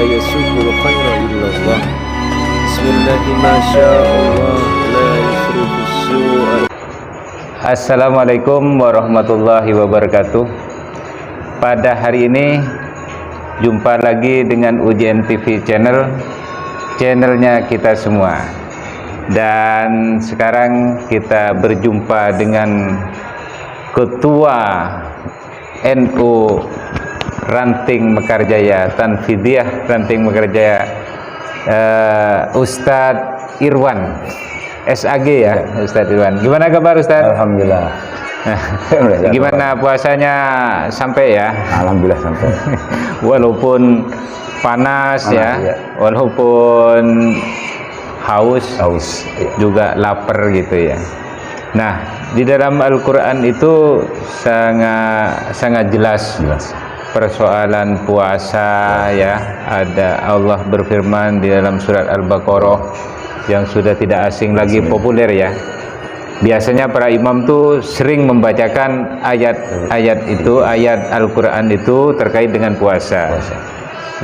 yasukul khaira illallah. Bismillahi masyaallah la yusrifu su'a. Assalamualaikum warahmatullahi wabarakatuh. Pada hari ini jumpa lagi dengan UJN TV channelnya kita semua. Dan sekarang kita berjumpa dengan Ketua NU Ranting Mekarjaya, Tanfidiyah Ranting Mekarjaya, Ustadz Irwan SAG ya, Ustadz Irwan. Gimana kabar Ustadz? Alhamdulillah. Gimana puasanya sampai ya? Alhamdulillah sampai. Walaupun panas ya, iya. Walaupun haus, Iya. juga lapar gitu ya. Nah, di dalam Al-Quran itu sangat jelas persoalan puasa ya. Ada Allah berfirman di dalam surat Al-Baqarah yang sudah tidak asing lagi, populer ya. Biasanya para imam tuh sering membacakan ayat Al-Quran itu terkait dengan puasa.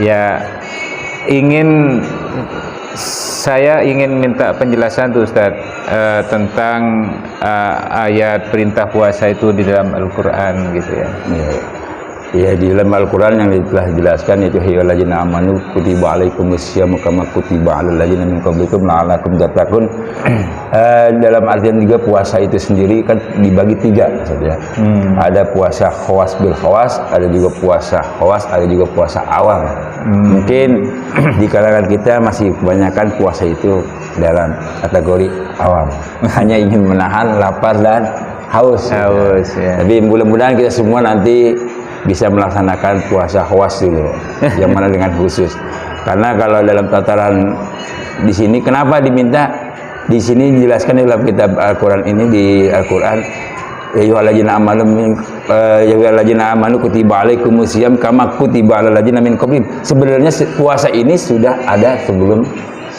Ya, saya ingin minta penjelasan tuh Ustadz tentang ayat perintah puasa itu di dalam Al-Quran gitu ya. Ya, di dalam Al-Quran yang telah dijelaskan itu ayyuhallazina amanu kutiba alaikumusyamu kama kutiba alal ladzina min qablikum la'allakum tattaqun. Dalam artian juga puasa itu sendiri kan dibagi tiga maksudnya. Ada puasa khawas bil khawas, ada juga puasa khawas, ada juga puasa awam. Mungkin di kalangan kita masih kebanyakan puasa itu dalam kategori awam. Hanya ingin menahan lapar dan haus. Ya. Tapi mudah-mudahan kita semua nanti bisa melaksanakan puasa khawas dulu, yang mana dengan khusus. Karena kalau dalam tataran di sini, kenapa diminta? Di sini dijelaskan dalam kitab Al-Quran ini, di Al-Quran, ya ayyuhalladzina amanu kutiba alaikumusiyam kama kutiba alal ladzina min qablikum. Sebenarnya puasa ini sudah ada sebelum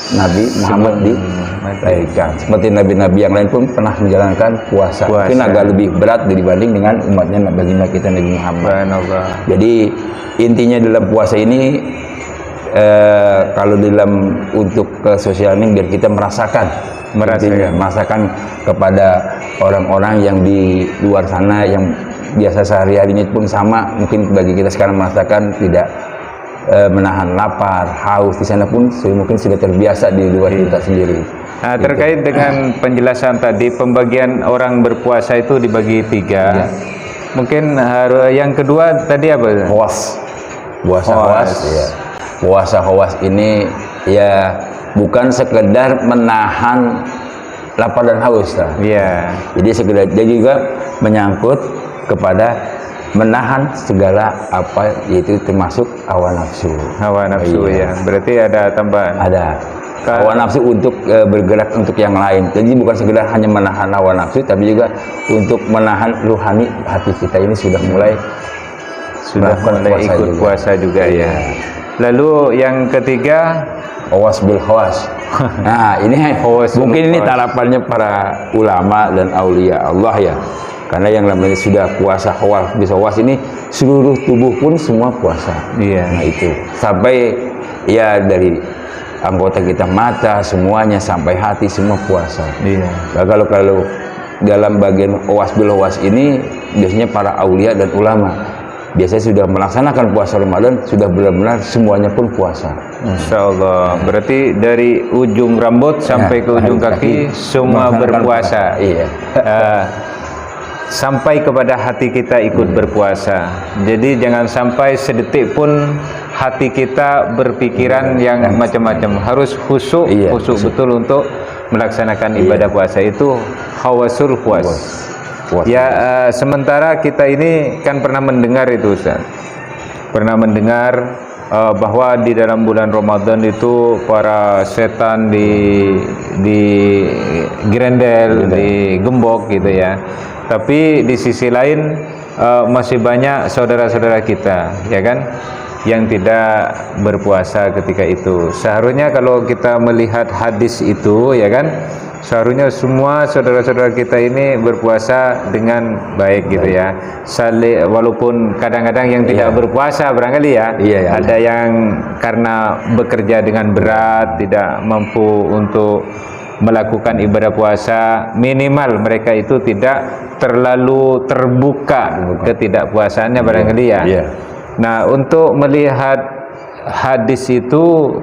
Nabi Muhammad dilahirkan. Seperti nabi-nabi yang lain pun pernah menjalankan puasa. Mungkin agak lebih berat dibanding dengan umatnya baginda kita Nabi Muhammad. Jadi intinya dalam puasa ini kalau dalam untuk ke sosial ini biar kita merasakan kepada orang-orang yang di luar sana yang biasa sehari-harinya pun sama, mungkin bagi kita sekarang merasakan tidak menahan lapar, haus, di sana pun mungkin sudah terbiasa di luar kita sendiri. Nah, terkait dengan penjelasan tadi, pembagian orang berpuasa itu dibagi tiga. Mungkin yang kedua tadi apa? Puasa khawas. Ya. Puasa khawas ini ya bukan sekedar menahan lapar dan haus. Iya. Jadi sekedar dia juga menyangkut kepada menahan segala apa, yaitu termasuk hawa nafsu. Ya. Berarti ada tambahan. Ada hawa nafsu untuk bergerak untuk yang lain. Jadi bukan sekedar hanya menahan hawa nafsu, tapi juga untuk menahan ruhani hati kita ini sudah mulai ikut puasa juga ya. Lalu yang ketiga, khawas bil khawas. Nah, ini mungkin ini tarapannya para ulama dan aulia Allah ya. Karena yang namanya sudah puasa khawas ini seluruh tubuh pun semua puasa. Iya. Nah itu sampai ya dari anggota kita mata semuanya sampai hati semua puasa. Iya. Nah, kalau dalam bagian khawas bil khawas ini biasanya para aulia dan ulama biasanya sudah melaksanakan puasa Ramadan, sudah benar-benar semuanya pun puasa. Insya Allah. Berarti dari ujung rambut sampai ke ujung kaki semua berpuasa. Iya. Sampai kepada hati kita ikut berpuasa. Jadi jangan sampai sedetik pun hati kita berpikiran yang macam-macam. Harus khusyuk betul untuk melaksanakan ibadah puasa. Itu khawasul puas. Ya, sementara kita ini kan pernah mendengar itu Ustaz. Pernah mendengar bahwa di dalam bulan Ramadan itu para setan di gerendel, digembok gitu ya. Tapi di sisi lain masih banyak saudara-saudara kita, ya kan, yang tidak berpuasa ketika itu. Seharusnya kalau kita melihat hadis itu, ya kan, seharusnya semua saudara-saudara kita ini berpuasa dengan baik gitu ya. Walaupun kadang-kadang yang tidak berpuasa barangkali ya, ada yang karena bekerja dengan berat tidak mampu untuk melakukan ibadah puasa, minimal mereka itu tidak terlalu terbuka ketidakpuasaannya barangkali ya. Nah, untuk melihat hadis itu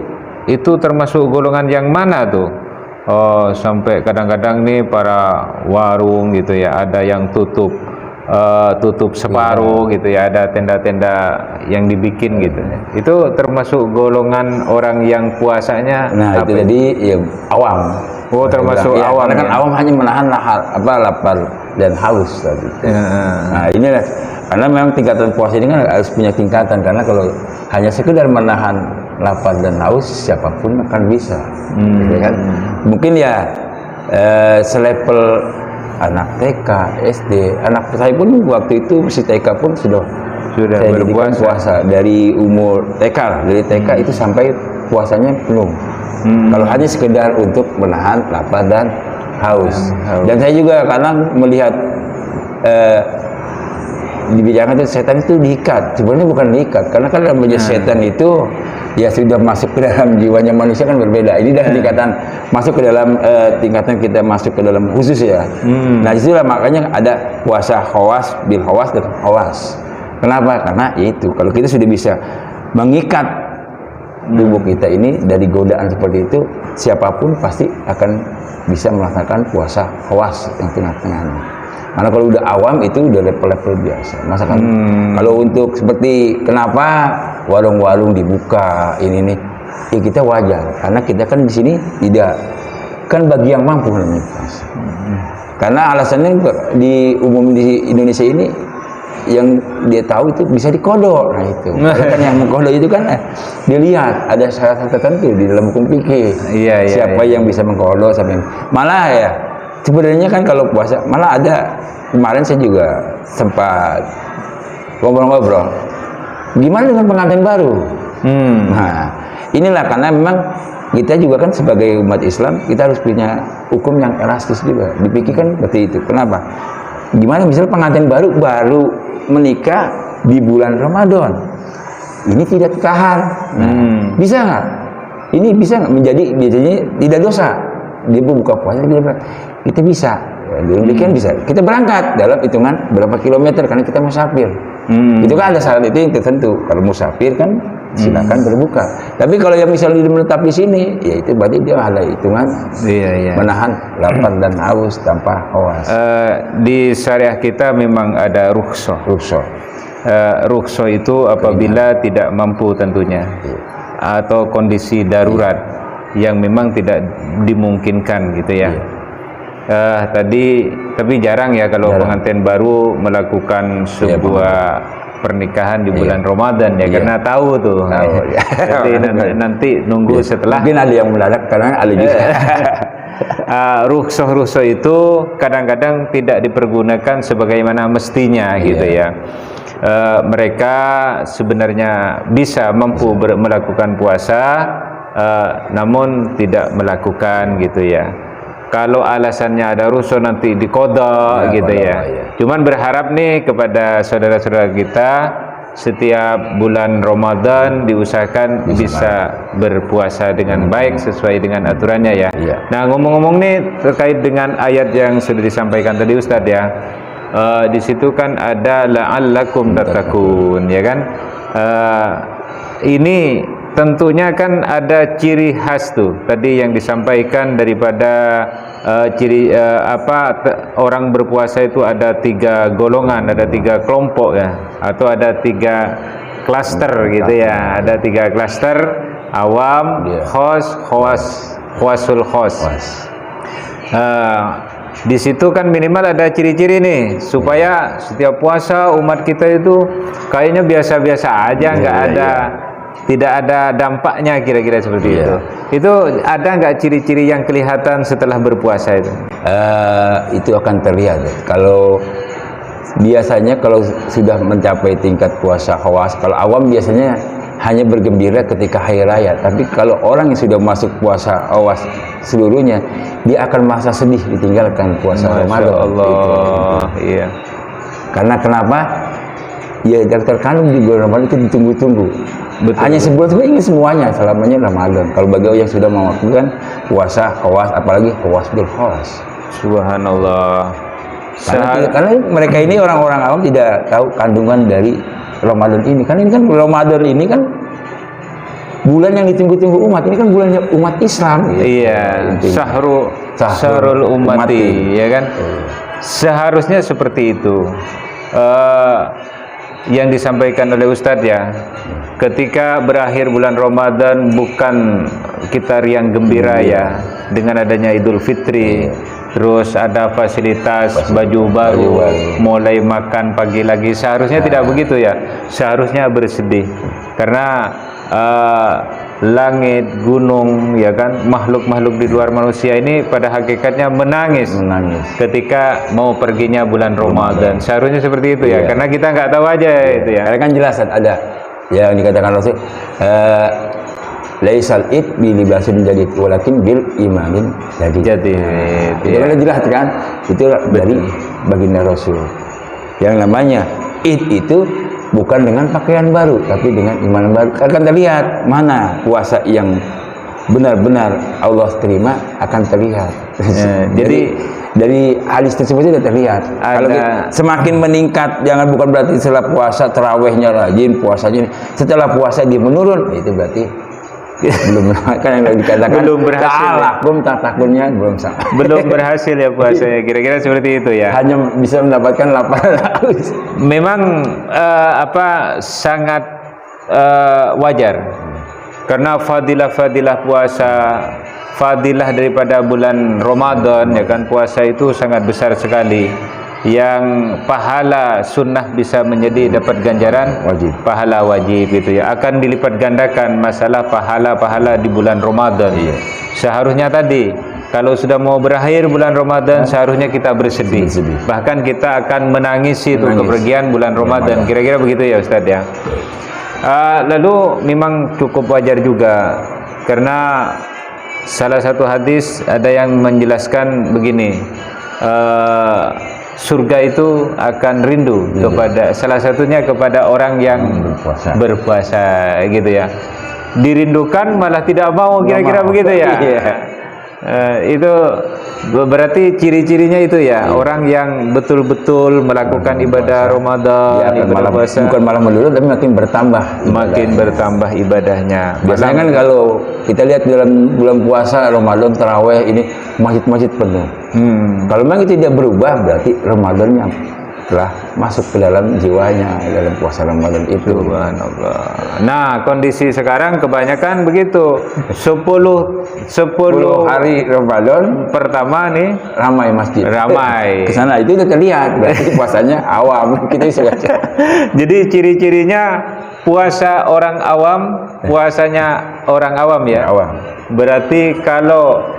termasuk golongan yang mana tuh? Oh, sampai kadang-kadang nih para warung gitu ya, ada yang tutup separuh gitu ya, ada tenda-tenda yang dibikin gitu. Itu termasuk golongan orang yang puasanya itu jadi ya awam. Oh, termasuk awam. Karena kan awam hanya menahan lapar dan haus tadi. Nah, inilah karena memang tingkatan puasa ini kan harus punya tingkatan, karena kalau hanya sekedar menahan lapar dan haus siapapun akan bisa. Gitu kan? Mungkin ya selevel anak TK, SD, anak saya pun waktu itu masih TK pun sudah saya berpuasa dari umur TK, dari TK itu sampai puasanya penuh. Kalau hanya sekedar untuk menahan lapar dan haus. Dan saya juga kadang melihat dibiarkan itu setan itu diikat, sebenarnya bukan diikat, karena kan namanya setan itu ya sudah masuk ke dalam jiwanya manusia kan berbeda. Ini dah tingkatan masuk ke dalam tingkatan kita masuk ke dalam khusus ya. Nah, disitulah makanya ada puasa khawas, bil khawas dan khawas. Kenapa? Karena itu kalau kita sudah bisa mengikat tubuh kita ini dari godaan seperti itu, siapapun pasti akan bisa melaksanakan puasa khawas yang tengah-tengahnya. Karena kalau udah awam itu udah level-level biasa. Masakan kalau untuk seperti kenapa warung-warung dibuka ini nih, ya kita wajar karena kita kan di sini tidak kan bagi yang mampu namanya puasa. Karena alasannya di umum di Indonesia ini yang dia tahu itu bisa dikodok. Nah itu kan yang mengkodok itu kan dilihat ada syarat tertentu di dalam hukum fikih. Siapa yang bisa mengkodok sampai malah ya. Sebenarnya kan kalau puasa, malah ada kemarin saya juga sempat ngobrol-ngobrol. Gimana dengan pengantin baru? Nah, inilah karena memang kita juga kan sebagai umat Islam kita harus punya hukum yang elastis juga. Dipikirkan seperti itu. Kenapa? Gimana misalnya pengantin baru menikah di bulan Ramadan? Ini tidak ditahan. Nah, bisa nggak? Ini bisa nggak menjadi biasanya tidak dosa? Dia buka puasa kita bisa demikian bisa kita berangkat dalam hitungan berapa kilometer karena kita musafir. Itu kan ada syarat itu yang tertentu. Kalau musafir kan silakan berbuka, tapi kalau yang misalnya menetap di sini ya itu berarti dia ada hitungan menahan lapar dan haus tanpa hawas. Di syariah kita memang ada rukhsah. Rukhsah itu apabila tidak mampu tentunya atau kondisi darurat yang memang tidak dimungkinkan gitu ya. Tapi jarang ya kalau pengantin baru melakukan sebuah pernikahan di bulan Ramadan ya, karena tahu tuh. Jadi nanti nunggu setelah. Mungkin ada yang mendadak karena ada juga. Rukhsah itu kadang-kadang tidak dipergunakan sebagaimana mestinya gitu ya. Mereka sebenarnya bisa mampu melakukan puasa, namun tidak melakukan gitu ya. Kalau alasannya ada rukhsah nanti diqadha gitu ya. Cuman berharap nih kepada saudara-saudara kita setiap bulan Ramadan diusahakan bisa berpuasa dengan baik sesuai dengan aturannya ya. Nah, ngomong-ngomong nih terkait dengan ayat yang sudah disampaikan tadi Ustadz ya. Di situ kan ada la'allakum tattaqun ya kan. Ini tentunya kan ada ciri khas tuh tadi yang disampaikan daripada orang berpuasa itu ada 3 golongan, ada 3 kelompok ya, atau ada 3 klaster gitu ya. Ada 3 klaster: awam, khawasul khas. Di situ kan minimal ada ciri-ciri nih supaya setiap puasa umat kita itu kayaknya biasa-biasa aja, tidak ada dampaknya, kira-kira seperti itu. Itu ada nggak ciri-ciri yang kelihatan setelah berpuasa itu? Itu akan terlihat. Kalau biasanya kalau sudah mencapai tingkat puasa khawas, kalau awam biasanya hanya bergembira ketika hari raya. Tapi kalau orang yang sudah masuk puasa awas seluruhnya, dia akan merasa sedih ditinggalkan puasa Ramadan. Allah, iya. Karena kenapa? Ya terkandung di bulan Ramadan itu ditunggu-tunggu. Hanya sebulan sebenarnya ingin semuanya selamanya Ramadan. Kalau bagi yang sudah melakukan puasa khawas, apalagi khawas bil khawas. Subhanallah. Karena mereka ini orang-orang awam tidak tahu kandungan dari Ramadan ini. Kan ini kan Ramadan ini kan bulan yang ditunggu-tunggu umat. Ini kan bulannya umat Islam. Iya, Syahrul ummati, ya kan? Seharusnya seperti itu. Yang disampaikan oleh Ustadz ya, ketika berakhir bulan Ramadan bukan kita riang gembira ya dengan adanya Idul Fitri, terus ada fasilitas baju baru, mulai makan pagi lagi. Seharusnya tidak begitu ya, seharusnya bersedih karena langit, gunung, ya kan, makhluk-makhluk di luar manusia ini pada hakikatnya menangis ketika mau perginya bulan Ramadan. Seharusnya seperti itu ya, karena kita nggak tahu aja itu ya. Karena kan jelas ada yang dikatakan Rasul, laisal id bi libasin jadid walakin bil imanin jadid. Itu kan jelas kan? Itu dari baginda Rasul. Yang namanya id itu bukan dengan pakaian baru, tapi dengan iman baru. Akan terlihat mana puasa yang benar-benar Allah terima akan terlihat. Jadi dari hadis tersebut sudah terlihat. Kalau semakin meningkat, jangan bukan berarti setelah puasa terawihnya rajin, puasanya setelah puasa dia menurun, itu berarti belum kan yang dikatakan belum berhasil. Belum berhasil ya puasanya. Kira-kira seperti itu ya. Hanya bisa mendapatkan laparan haus. Memang sangat wajar karena fadilah puasa, fadilah daripada bulan Ramadan ya kan, puasa itu sangat besar sekali. Yang pahala sunnah bisa menjadi dapat ganjaran pahala wajib itu ya, akan dilipat gandakan masalah pahala-pahala di bulan Ramadan. Seharusnya tadi kalau sudah mau berakhir bulan Ramadan seharusnya kita bersedih. Bahkan kita akan menangisi itu kepergian bulan Ramadan. Kira-kira begitu ya Ustadz ya. Lalu memang cukup wajar juga karena salah satu hadis ada yang menjelaskan begini, surga itu akan rindu kepada salah satunya kepada orang yang berpuasa gitu ya. Dirindukan malah tidak mau, kira-kira begitu ya. Itu berarti ciri-cirinya itu ya, orang yang betul-betul melakukan ibadah Ramadan, ibadah puasa, bukan malah menurun tapi makin bertambah ibadahnya. Biasanya kan kalau kita lihat dalam bulan puasa Ramadan taraweh ini masjid-masjid penuh. Kalau memang itu tidak berubah berarti Ramadannya telah masuk ke dalam jiwanya dalam puasa Ramadan itu. Subhanallah. Nah, kondisi sekarang kebanyakan begitu. 10 hari Ramadan pertama nih ramai masjid. Ramai. Kesana itu udah terlihat berarti puasanya awam. Kita bisa baca. Jadi ciri-cirinya puasa orang awam, puasanya orang awam ya. Awam. Berarti kalau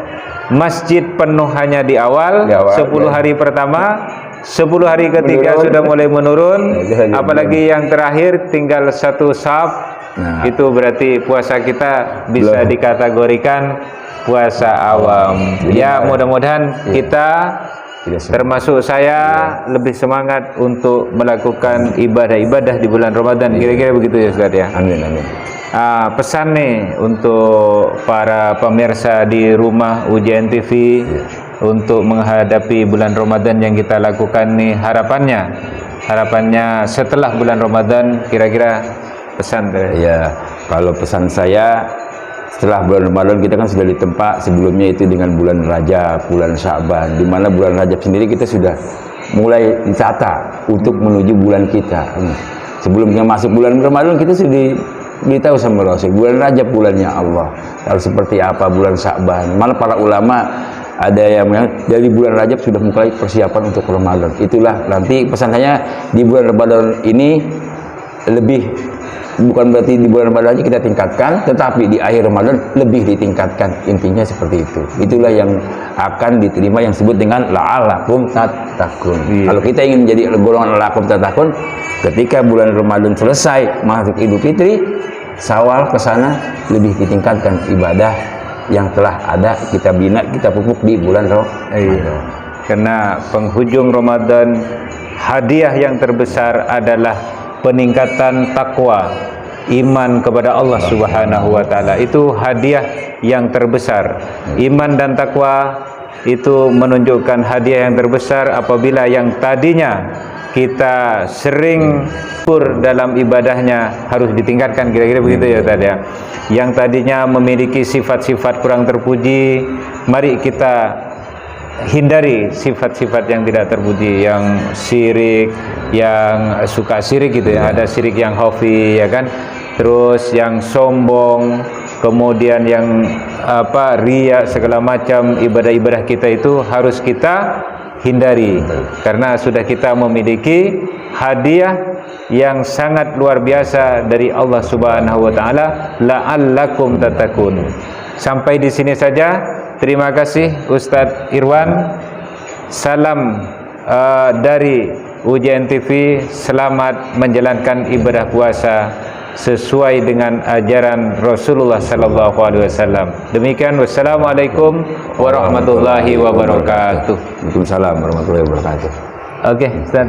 masjid penuh hanya di awal 10 hari pertama, 10 hari ketiga sudah mulai menurun, apalagi yang terakhir tinggal satu saf. Itu berarti puasa kita bisa dikategorikan puasa awam. Ya, mudah-mudahan kita termasuk saya lebih semangat untuk melakukan ibadah-ibadah di bulan Ramadan. Kira-kira begitu ya Ustaz ya. Amin. Pesan nih untuk para pemirsa di rumah UJN TV untuk menghadapi bulan Ramadan yang kita lakukan nih, harapannya setelah bulan Ramadan, kira-kira pesan ya. Kalau pesan saya, setelah bulan Ramadan kita kan sudah ditempa sebelumnya itu dengan bulan Rajab, bulan Sya'ban, di mana bulan Rajab sendiri kita sudah mulai ditata untuk menuju bulan kita. Sebelum kita masuk bulan Ramadan kita sudah beritahu sama Rasul, bulan Rajab bulannya Allah. Lalu seperti apa bulan Sya'ban? Malah para ulama ada yang dari bulan Rajab sudah mulai persiapan untuk Ramadan. Itulah nanti pesan saya di bulan Ramadan ini lebih, bukan berarti di bulan Ramadan kita tingkatkan, tetapi di akhir Ramadan lebih ditingkatkan. Intinya seperti itu. Itulah yang akan diterima yang disebut dengan la'alakum tattaqun. Kalau kita ingin menjadi golongan la'alakum tattaqun, ketika bulan Ramadan selesai masuk Idul Fitri, Syawal ke sana lebih ditingkatkan ibadah yang telah ada kita bina, kita pupuk di bulan Iya. Karena penghujung Ramadan, hadiah yang terbesar adalah peningkatan takwa, iman kepada Allah Subhanahu wa taala. Itu hadiah yang terbesar. Iman dan takwa itu menunjukkan hadiah yang terbesar apabila yang tadinya kita sering pur dalam ibadahnya harus ditingkatkan, kira-kira begitu ya tadi ya. Yang tadinya memiliki sifat-sifat kurang terpuji, mari kita hindari sifat-sifat yang tidak terpuji, yang syirik, yang suka syirik gitu ya. Ada syirik yang khafi ya kan, terus yang sombong, kemudian yang riya, segala macam ibadah-ibadah kita itu harus kita hindari, karena sudah kita memiliki hadiah yang sangat luar biasa dari Allah Subhanahu wa taala, la'allakum tattaqun. Sampai di sini saja. Terima kasih Ustadz Irwan. Salam dari UJN TV. Selamat menjalankan ibadah puasa sesuai dengan ajaran Rasulullah sallallahu alaihi wasallam. Demikian, wassalamualaikum warahmatullahi wabarakatuh. Waalaikumsalam warahmatullahi wabarakatuh. Oke, Ustaz.